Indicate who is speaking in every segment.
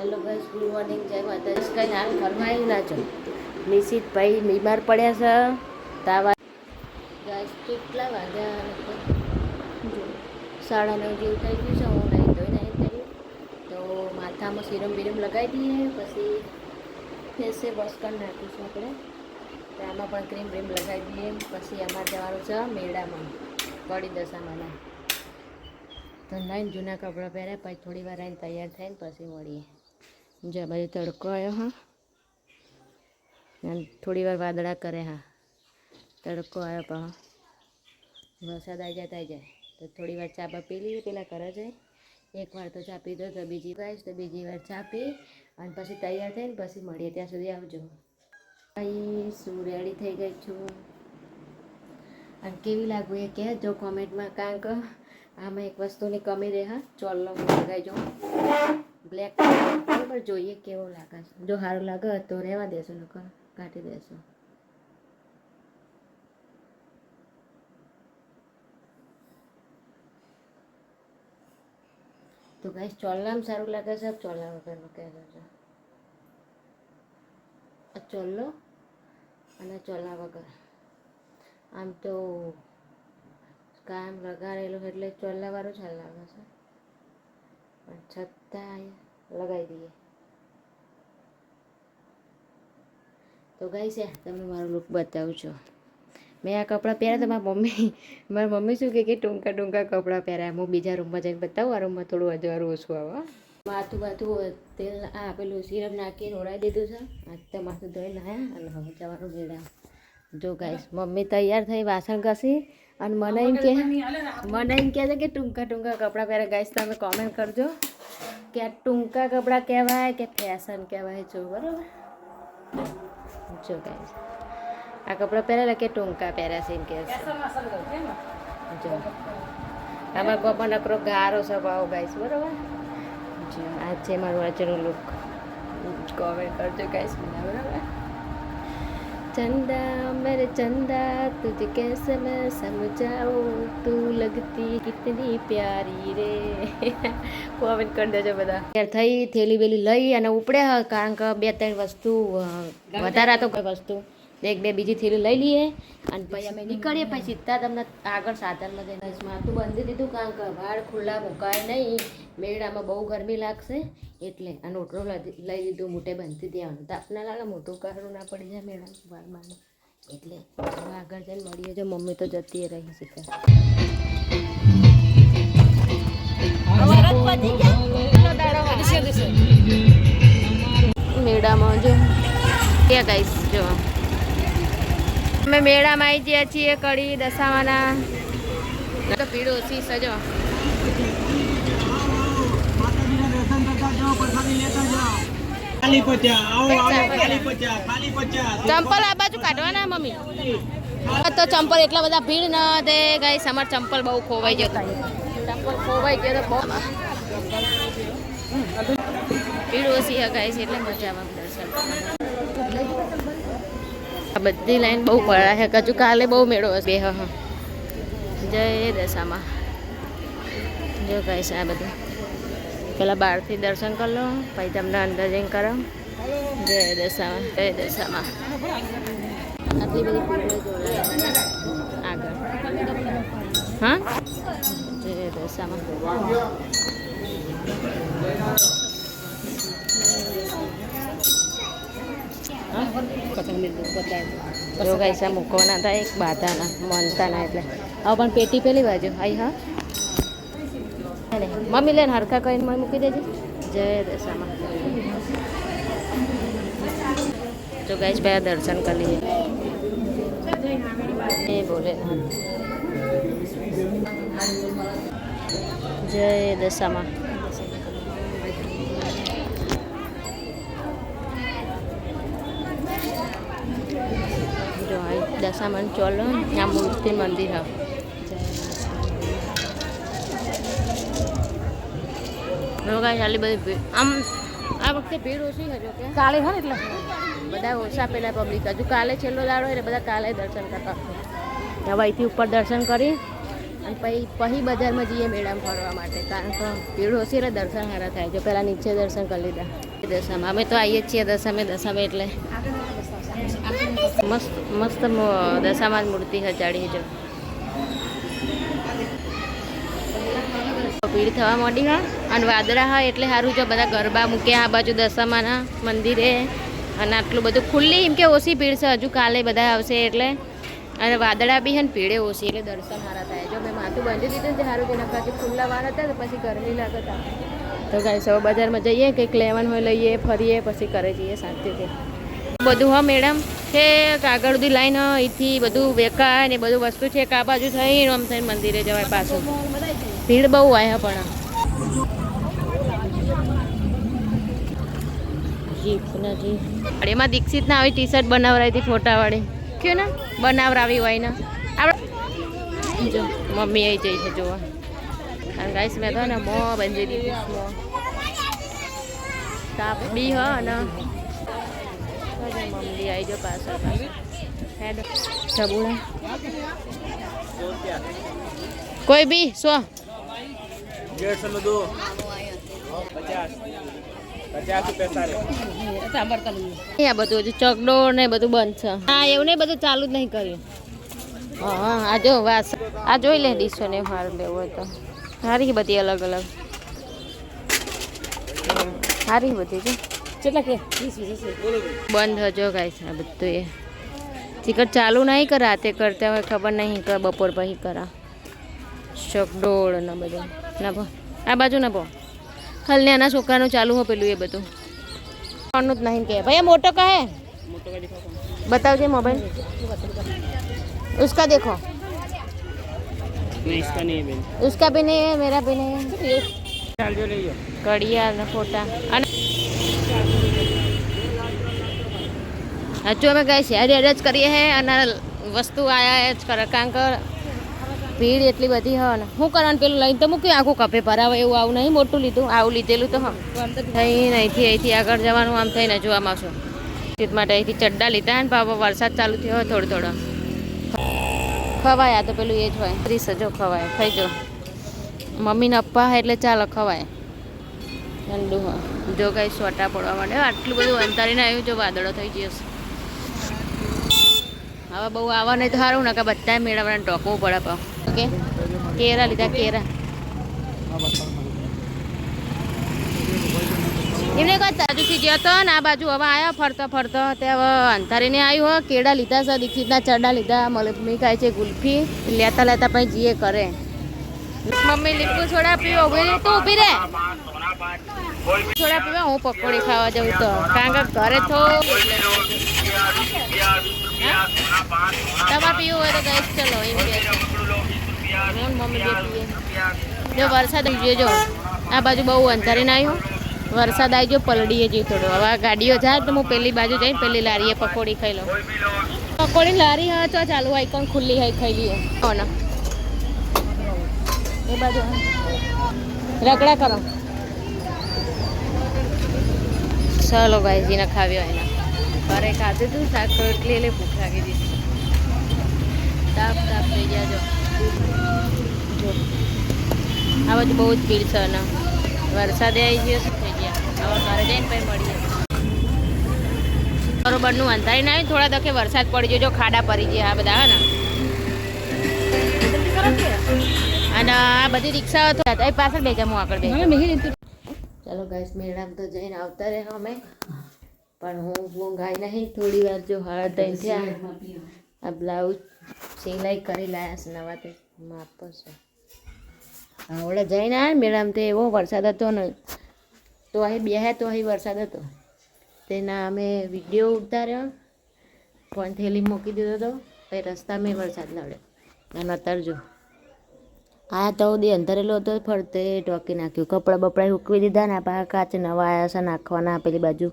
Speaker 1: Hello guys, good morning, જય માતાજી. કઈ હાલ ઘરમાં આવી ના છો? નિશિત ભાઈ બીમાર પડ્યા છે, તાવ. ગાઈસ કેટલા વાગ્યા? 9:30 જેવું થઈ ગયું છે. હું નહીં ધોઈ નહીં થયું તો માથામાં સિરમ બિરમ લગાવી દઈએ, પછી ફેસે વોશ કરી નાખીશું આપણે. તો આમાં પણ ક્રીમ બ્રીમ લગાવી દઈએ. પછી અમારે જવાનું છે મેળામાં, કડી દશામાં. તો નાઈને જૂના કપડાં પહેર્યા, પછી થોડી વાર આવીને તૈયાર થઈને પછી મળીએ. જ્યાં બાજુ તડકો આવ્યો. હા, થોડી વાર વાદળા કરે. હા, તડકો આવ્યો. પણ વરસાદ આવી જાય તો થોડી વાર ચા પી લઈએ. પેલા કરે છે એકવાર તો ચા પી દો તો બીજી વાર ચા પી અને પછી તૈયાર થઈને પછી મળીએ. ત્યાં સુધી આવજો. અહીં શું રેડી થઈ ગઈ છું અને કેવી લાગુ એ કહેજો કોમેન્ટમાં. કારણ કે આમાં એક વસ્તુની કમી રહે. હા, ચોલ્લો લગાવી જો બ્લેક બરાબર, જોઈએ કેવો લાગે છે. જો સારું લાગે તો રહેવા દેશો, નકર કાઢી દેશો. તો ગાઈસ ચોલ્લામાં સારું લાગે છે, ચોલ્લા વગરનું કહેજો છો. ચોલ્લો અને ચોલ્લા વગર આમ તો કામ લગાડેલું એટલે ચોલ્લાવાળું જ હાલ લાગે છે, પણ છતાં લગાવી દઈએ. તો ગાઈસ તમને મારો લુક બતાવું છું. મેં આ કપડાં પહેર્યા તો મારી મમ્મી શું કે ટૂંકા કપડાં પહેર્યા. હું બીજા રૂમમાં જઈને બતાવું. આ રૂમમાં થોડું અજવાળું ઓછું આવે. માથું તેલ પેલું સિરપ નાખીને ઓળાવી દીધું છે. આજ તો માથું ધોઈને આવ્યા અને હવે જવાનું મેળા. જો ગાઈસ મમ્મી તૈયાર થઈ વાસણ ઘસી અને મને એમ કહે છે કે ટૂંકા કપડાં પહેરે. ગાઈસ તમે કોમેન્ટ કરજો કે આ ટૂંકા કપડાં કહેવાય કે ફેશન કહેવાય. જો બરાબર, જો ગાઈસ આ કપડાં પહેરેલા કે ટૂંકા પહેર્યા છે એમ કહે છે. જો આમાં કોપા નકરો ગારો સ્વભાવ ગાઈસ. બરાબર, જો આ છે મારું આજનું લુક. કોમેન્ટ કરજો ગાઈસ. બરાબર. चंदा मेरे चंदा तुझे कैसे मैं समझाऊं, तू लगती कितनी प्यारी रे. કોમેન્ટ કરી દેજો બધા. તૈયાર થઈ થેલી બેલી લઈ અને ઉપડ્યા. કારણ કે 2-3 વસ્તુ વધારા તો કોઈ વસ્તુ એક બે બીજી થેલી લઈ લઈએ અને પછી અમે નીકળીએ. પછી સીધા તમને આગળ સાધનમાં જઈને માથું બાંધી દીધું. કારણ કે વાળ ખુલ્લા મુકાય નહીં, મેળામાં બહુ ગરમી લાગશે એટલે. અને ઓટલો લઈ દીધું, મોટે બાંધી દેવાનું. તાપ ના લાગે, મોટું કાઢવું ના પડી જાય મેળામાં વાળમાં એટલે. આગળ જઈને મળીએ. જો મમ્મી તો જતી રહી છે. મેળામાં જો ક્યાં ગાઈસ, જો અમે મેળામાં આવી ગયા છીએ કડી દશામાના. તો ભીડ ઓછી સજો. ચંપલ આ બાજુ કાઢવાના મમ્મી. તો ચંપલ એટલા બધા ભીડ ન દે ગાઈસ. અમાર ચંપલ બહુ ખોવાઈ જતા. ચંપલ ખોવાઈ ગયો તો બહુ ભીડ ઓછી છે ગાઈસ, એટલે મજા આવે દર્શન. આ બધી લાઈન બહુ પડા છે. હજુ કાલે બહુ મેળો હશે. હા, જય દશામાં. જો ગાઈસ આ બધું પેલા બહારથી દર્શન કરી લો, પછી તમને અંદર જઈને કરો. જય દશામાં, જય દશામાં. આટલી બધી ભીડ જોડાય આગળ. હા, જય દશામાં. જો ગાઈસ આ મૂકવાના હતા, એક બાધાના મનતાના એટલે. હવે પણ પેટી પેલી બાજુ આઈ. હા મમ્મી લેને હરખા કહીને મને મૂકી દેજે. જય દશામાં. જો ગાઈસ ભાઈ દર્શન કરી લઈએ. એ બોલે જય દશામાં. જો દશામાં ચોલો આ મૂર્તિ મંદિર. હા, ચાલી બધી ભીડ. આમ આ વખતે ભીડ ઓછી હજુ કે કાલે હોય એટલે બધા ઓછા પેલા પબ્લિક. હજુ કાલે છેલ્લો દાડો એટલે બધા કાલે દર્શન કરતા. હવે અહીંથી ઉપર દર્શન કરી અને પછી બજારમાં જઈએ મેળામાં ફરવા માટે. કારણ કે ભીડ ઓછી એટલે દર્શન સારા થાય. જો પહેલાં નીચે દર્શન કરી લીધા. દશામાં અમે તો આવીએ જ છીએ દશામે એટલે મસ્ત મસ્ત દશામાં જ મૂર્તિ સજાડી જો ભીડ થવા માંડી હા અને વાદળા હા એટલે સારું જો બધા ગરબા મૂક્યા આ બાજુ દશામાના મંદિરે અને આટલું બધું ખુલ્લી એમ કે ઓછી ભીડ છે હજુ કાલે બધા આવશે એટલે અને વાદળા બી હે ને ભીડે ઓછી એટલે દર્શન સારા થાય જો મેં માથું બાંધી દીધું ને સારું તેના પછી ખુલ્લા વાર હતા તો પછી ગરમી લાગતા તો ગાઈસ હવે બજારમાં જઈએ કંઈક લેવાનું હોય લઈએ ફરીએ પછી ઘરે જઈએ શાંતિથી બધું હા મેડમ છે કાગળ સુધી લાઈન અહીંથી બધું વેકાય ને બધું વસ્તુ છે આ બાજુ થઈને આમ થઈને મંદિરે જવાય પાછું ભીડ બહુ આવે પણ એમાં દીક્ષિત ના આવી ટી શર્ટ બનાવરાઈ હતી ફોટાવાળી કયું ને બનાવરાવી હોય ને આપણે જો મમ્મી આવી જઈ છે જોવા અને ગાઈસ મેં તો ને મો બંધી દીધી મો તાપ બી હ ને મમ્મી આવી જો પાછળ હેડ સબુડા કોઈ બી 100
Speaker 2: 150
Speaker 1: અહીંયા બધું હજુ ચકડોળ ને બધું બંધ છે હા એવું નહીં બધું ચાલુ જ નહીં કર્યું હા આ જો વાસ આ જોઈ લે ડીશો ને સારું લેવું હોય તો સારી બધી અલગ અલગ સારી બધી છે કેટલા કે 20 બંધ હજો ગાઈસ આ બધું એ ટિકટ ચાલુ નહીં કર રાતે કરતા હોય ખબર નહીં કે બપોર પછી કરા ચકડોળ ને બધું ના ભો આ બાજુ ના ભો ખાલી નાના છોકરાનું ચાલુ હોય પેલું એ બધું કોણનું જ નહીં કે ભાઈ મોટો કા હે बताओ मोबाइल उसका देखो
Speaker 2: नहीं इसका नहीं है बेन
Speaker 1: उसका भी नहीं है मेरा भी नहीं है
Speaker 2: चाल जो ले लो
Speaker 1: कड़िया ना फोटा जो અમે ગઈ છે એડ જ કરીએ હે અને વસ્તુ આયા જ કરે કારણ કે ભીડ એટલી બધી હોય ને શું કરવાનું પેલું લઈને તો મૂક્યું આખું કપે ભરાવે એવું આવું નહીં મોટું લીધું આવું લીધેલું તો હમ થઈ અહીંથી આગળ જવાનું આમ થઈને જોવામાં આવશું ચીત માટે અહીંથી ચડ્ડા લીધા ને પાપા વરસાદ ચાલુ થયો હોય થોડો થોડો ખવાય આ તો પેલું એ જ હોય ત્રીસ જો ખવાય ખાઈ જો મમ્મીને અપ્પા એટલે ચાલો ખવાય ઠંડુ હોય જો કાંઈ સોટા પડવા માંડે આટલું બધું અંતારીને આવ્યું જો વાદળો થઈ જશે હવે બહુ આવવા નહીં તો સારું ને કે બધા મેળવવાને ટોકવું પડે પાવ ઓકે કેરા લીધા કેરા એમને કહે તાજુથી ગયો હતો ને આ બાજુ હવે આવ્યા ફરતો ફરતો તે હવે અંધારીને આવ્યું હોય કેળા લીધા છે દીક્ષિતના ચડા લીધા મમ્મી ખાય છે ગુલ્ફી લેતા લેતા પછી જીએ કરે મમ્મી લીંબુ છોડા પીવો ઉભી તું ઊભી રે છોડા પીવા હું પકોડી ખાવા જાઉં તો કારણ કે ઘરે તો તમારે પીવું હોય તો ગઈશ ચલો એમ કે હું મમ્મી બે પીએ જો વરસાદ આવી ગયો જો આ બાજુ બહુ અંધારીને આવ્યું વરસાદ આવી ગયો પલડીએ જઈ થોડો હવે ગાડીઓ જાય તો હું પેલી બાજુ જઈને પેલી લારીએ પકોડી ખાઈ લઉં પકોડી લારી હા તો ચાલુ આઈકોન ખુલ્લી હોય ખાઈ લઈએ ને એ બાજુ રગડા કરો ચાલો ભાઈજીને ખાવ્યો એના ઘરે ખાધું હતું શાક તો એટલે ભૂખ લાગી દીધી તાપ તાપ થઈ ગયા જો આ બાજુ બહુ જ ભીડ છે ને વરસાદે આવી ગયો શું થઈ ગયા હવે ઘરે જઈને પછી મળીએ બરોબરનું અંધારીને આવ્યું થોડા તકે વરસાદ પડી ગયો જો ખાડા પડી ગયા આ બધા હા ને અને આ બધી રિક્ષાઓ તો પાછળ બે હું આગળ બે ચાલો ગાઈસ મેળામ તો જઈને આવતા રહે અમે પણ હું ગાઈ નહીં થોડી વાર જો હાડા ત્રણ થયા આ બ્લાઉઝ સિલાઈ કરી લાયા છે નવા તે માપ છે આવડે જઈને આવ્યા મેળામ તો એવો વરસાદ હતો ને તો અહીં બે તો અહીં વરસાદ હતો તેના અમે વિડીયો ઉતાર્યો ફોન થેલી મૂકી દીધો હતો પછી રસ્તામાં વરસાદ લાવ્યો અને અત્યારે જો આ તો દે અંધારેલો હતો ફરતે ટોકી નાખ્યું કપડાં બપડા સૂકવી દીધા ને આ કાચ નવા આવ્યા છે નાખવાના પેલી બાજુ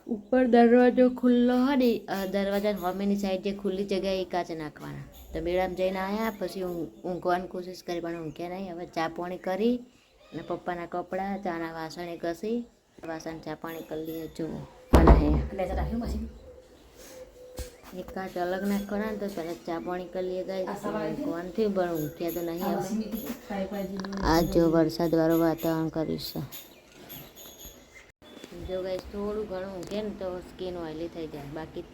Speaker 1: ઉપર દરવાજો ખુલ્લો હતી દરવાજા હોમેની સાઈડ જે ખુલ્લી જગ્યાએ એ કાચ નાખવાના તો મેળામાં જઈને આવ્યા પછી ઊંઘવાની કોશિશ કરી પણ ઊંઘ્યા નહીં હવે ચા પાણી કરી અને પપ્પાના કપડાં ચાના વાસણે ઘસી વાસણ ચા પાણી કરી લઈએ જુઓ અને એક કાચ અલગ નાખવાના તો પહેલાં ચા પાણી કરી લઈએ ગાય કોણ થયું પણ ઊંઘ્યા તો નહીં હવે આ જો વરસાદવાળું વાતાવરણ કર્યું છે જો ગાઈસ થોડું ઘણું ઊંઘે ને તો સ્કિન ઓઇલી થઈ જાય, બાકી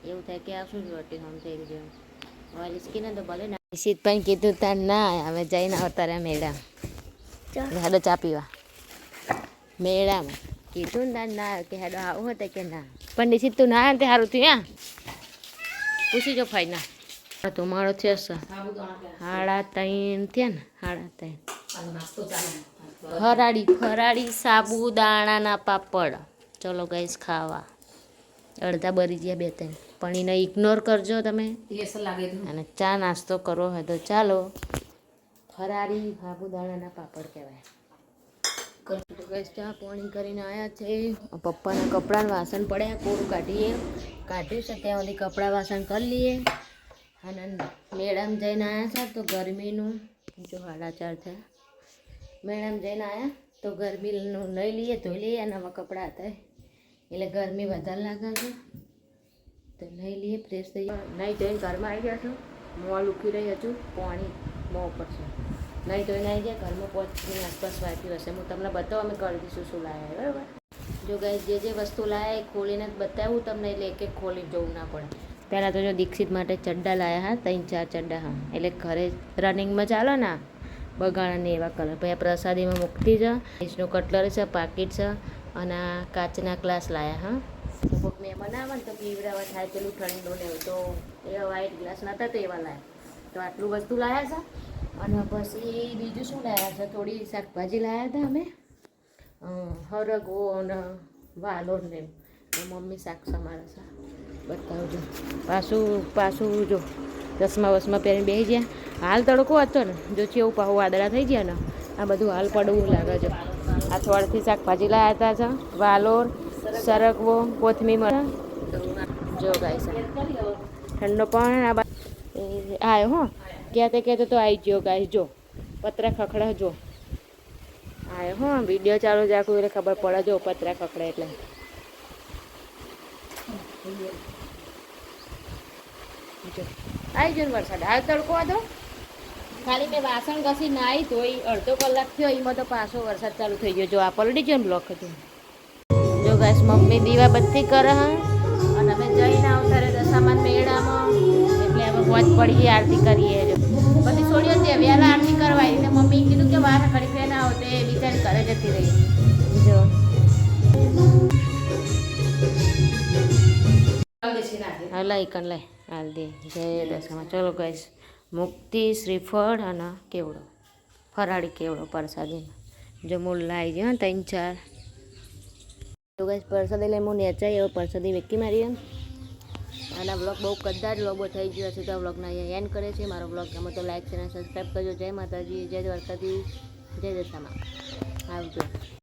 Speaker 1: એવું થાય કે આ શું રોટી હોમ થઈ ગયું ઓઇલી સ્કિન તો ભલે ના. નિશિતભાઈ કીધું તાર ના અમે જઈને આવતા રહ્યા મેળામાં, હેડો ચા પીવા મેળામાં કીધું ને તાર ના કે હેડો આવું હતું કે ના, પણ નિશિત તું ના તે સારું થયું. પૂછી જો ફાઈના તો મારો છે 3:30 થયા ને 3:30. ફરાળી સાબુદાણાના પાપડ. ચલો ગાઈસ ખાવા. અડધા બરી ગયા 2-3, પણ એને ઇગ્નોર કરજો તમે અને ચા નાસ્તો કરવો હોય તો ચાલો. ફરાળી સાબુદાણાના પાપડ કહેવાય. ગાઈસ ચા પાણી કરીને આવ્યા છે. પપ્પાના કપડાં વાસણ પડ્યા, કોરું કાઢ્યું છે ત્યાં સુધી કપડાં વાસણ કરી લઈએ. અને મેળામાં જઈને આવ્યા છે તો ગરમીનું જો 4:30 થયા. મેળામાં જઈને આવ્યા તો ગરમીનું લઈ લઈએ, ધોઈ લઈએ. નવા કપડાં હતા એટલે ગરમી વધારે લાગે છે તો લઈ લઈએ, ફ્રેશ થઈ જાય. નહીં ધોઈને ઘરમાં આવી ગયા છું, મોં લૂકી રહી હજુ, પાણી મોં ઉપર છે. નહીં ધોઈને આવી ગયા ઘરમાં, 5 આસપાસ વાગ્યું હશે. હું તમને બતાવું અમે કરી દઈશું શું લાવ્યા, બરાબર. જો ગાઈસ જે વસ્તુ લાવ્યા એ ખોલીને જ બતાવું તમને, એટલે એક એક ખોલી જોવું ના પડે. પહેલાં તો જો દીક્ષિત માટે ચડ્ડા લાવ્યા હા, 3-4 ચડ્ડા. હા એટલે ઘરે રનિંગમાં ચાલો ને બગાડાને એવા કલર. પછી પ્રસાદીમાં મૂકતી છે, ડીશનું કટલર છે, પાકીટ છે અને કાચના ગ્લાસ લાવ્યા. હા કોઈક મેં બનાવે ને તો પીવડાવા થાય પેલું ઠંડુ ને એવું, તો એવા વ્હાઈટ ગ્લાસ નહોતા તો એવા લાવ્યા. તો આટલું વસ્તુ લાવ્યા છે. અને પછી બીજું શું લાવ્યા છે, થોડી શાકભાજી લાવ્યા હતા અમે, હરગવો અને વાલોર ને મમ્મી શાક સમારે છે. બતાવજો પાછું જો ચશ્મા પહેરીને બેસી ગયા. હાલ તડકો હતો ને, જો છે એવું પાહું વાદળા થઈ ગયા ને, આ બધું હાલ પડવું લાગે છે. આ થોડીથી શાકભાજી લાવ્યા હતા છે, વાલોર, સરગવો, કોથમીર. જો ગાઈસ ઠંડો પણ આવ્યો હો, કહેતો તો આવી ગયો ગાઈસ. જો પતરા ખખડા જો આવ્યો હો, વિડીયો ચાલુ રાખું એટલે ખબર પડે. જો પતરા ખખડે એટલે આવી ગયો ને વરસાદ. હાલ તડકો હતો, ખાલી મેં વાસણ ઘસી નાહી ધોઈ અડધો કલાક થયો, એમાં તો પાછો વરસાદ ચાલુ થઈ ગયો. જો આ પલટી ગયો ને બ્લોક હતું. જો ગાઈસ મમ્મી દીવાબત્તી કરે હા, અને અમે જઈને આવતા રહે દશામાન મેળામાં, એટલે અમે પહોંચ પડીએ, આરતી કરીએ. જો બધી છોડીઓ છે વહેલા આરતી કરવા, એટલે મમ્મી કીધું કે વાર ખડી ના આવો, તે બિચારી ઘરે જતી રહી. જો હલા એકન લઈ હાલ દે જય દશામાં. ચલો ગાઈસ મુક્તિ, શ્રીફળ અને કેવડો, ફરાળી કેવડો પ્રસાદીમાં. જો મૂળ લાવી ગયો 3-4. તો ગાઈસ પ્રસાદી લઈ હું નેચાઈ એવો પ્રસાદી વેકી મારી. આના બ્લોગ બહુ કદાચ લોગો થઈ ગયો હશે તો બ્લોગના અહીંયા એન્ડ કરે છે. મારો બ્લોગ ગમે તો લાઈક અને સબસ્ક્રાઈબ કરજો. જય માતાજી, જય દ્વારકાધીશ, જય દશામાં. આવજો.